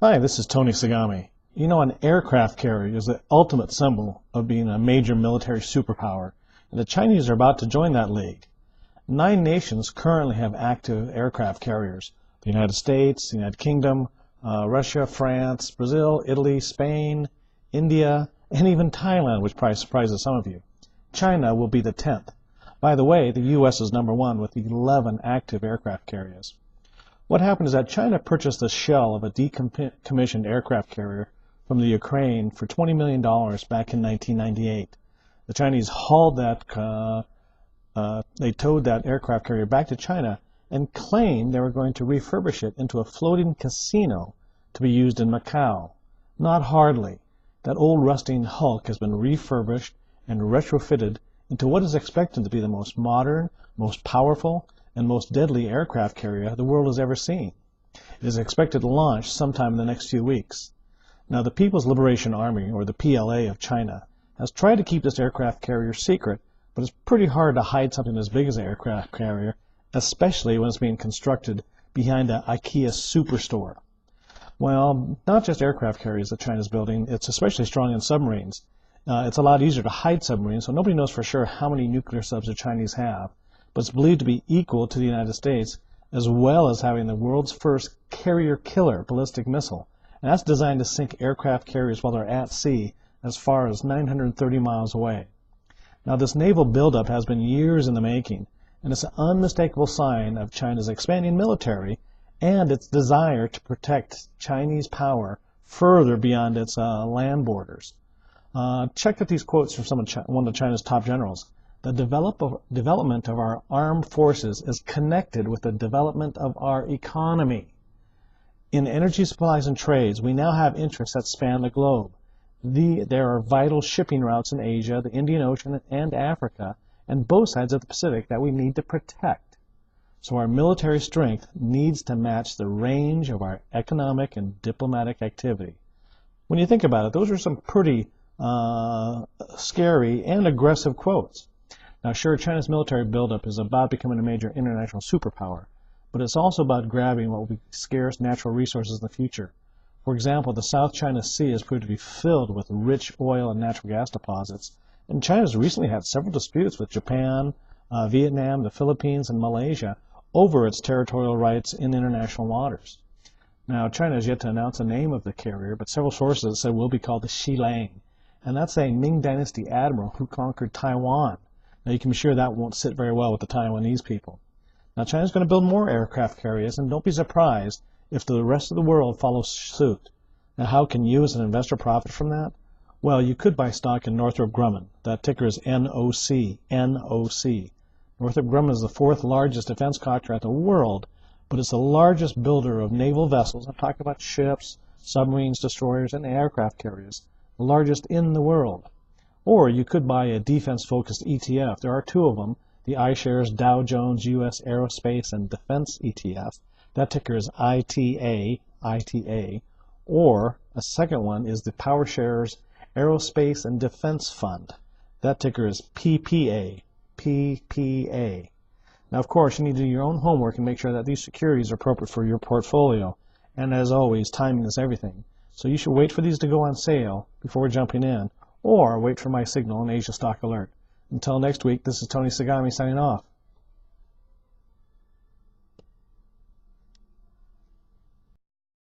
Hi, this is Tony Sagami. You know, an aircraft carrier is the ultimate symbol of being a major military superpower, and the Chinese are about to join that league. 9 nations currently have active aircraft carriers: the United States, the United Kingdom, Russia, France, Brazil, Italy, Spain, India, and even Thailand, which probably surprises some of you. China will be the 10th. By the way, the U.S. is number one with 11 active aircraft carriers. What happened is that China purchased the shell of a decommissioned aircraft carrier from the Ukraine for $20 million back in 1998. The Chinese they towed that aircraft carrier back to China and claimed they were going to refurbish it into a floating casino to be used in Macau. Not hardly. That old rusting hulk has been refurbished and retrofitted into what is expected to be the most modern, most powerful, and most deadly aircraft carrier the world has ever seen. It is expected to launch sometime in the next few weeks. Now, the People's Liberation Army, or the PLA of China, has tried to keep this aircraft carrier secret, but it's pretty hard to hide something as big as an aircraft carrier, especially when it's being constructed behind an IKEA superstore. Well, not just aircraft carriers that China's building, it's especially strong in submarines. It's a lot easier to hide submarines, so nobody knows for sure how many nuclear subs the Chinese have, but it's believed to be equal to the United States, as well as having the world's first carrier-killer ballistic missile. And that's designed to sink aircraft carriers while they're at sea as far as 930 miles away. Now, this naval buildup has been years in the making, and it's an unmistakable sign of China's expanding military and its desire to protect Chinese power further beyond its land borders. Check out these quotes from one of China's top generals. The development of our armed forces is connected with the development of our economy. In energy supplies and trades, we now have interests that span the globe. There are vital shipping routes in Asia, the Indian Ocean, and Africa, and both sides of the Pacific that we need to protect. So our military strength needs to match the range of our economic and diplomatic activity. When you think about it, those are some pretty scary and aggressive quotes. Now, sure, China's military buildup is about becoming a major international superpower, but it's also about grabbing what will be scarce natural resources in the future. For example, the South China Sea has proved to be filled with rich oil and natural gas deposits, and China has recently had several disputes with Japan, Vietnam, the Philippines, and Malaysia over its territorial rights in international waters. Now, China has yet to announce the name of the carrier, but several sources said it will be called the Xilang, and that's a Ming Dynasty admiral who conquered Taiwan. Now, you can be sure that won't sit very well with the Taiwanese people. Now, China's going to build more aircraft carriers, and don't be surprised if the rest of the world follows suit. Now, how can you as an investor profit from that? Well, you could buy stock in Northrop Grumman. That ticker is NOC. NOC. Northrop Grumman is the fourth largest defense contractor in the world, but it's the largest builder of naval vessels. I'm talking about ships, submarines, destroyers, and aircraft carriers. The largest in the world. Or you could buy a defense-focused ETF. There are two of them, the iShares Dow Jones U.S. Aerospace and Defense ETF. That ticker is ITA, ITA. Or a second one is the PowerShares Aerospace and Defense Fund. That ticker is PPA, PPA. Now, of course, you need to do your own homework and make sure that these securities are appropriate for your portfolio. And as always, timing is everything. So you should wait for these to go on sale before jumping in, or wait for my signal on Asia Stock Alert. Until next week, this is Tony Sagami signing off.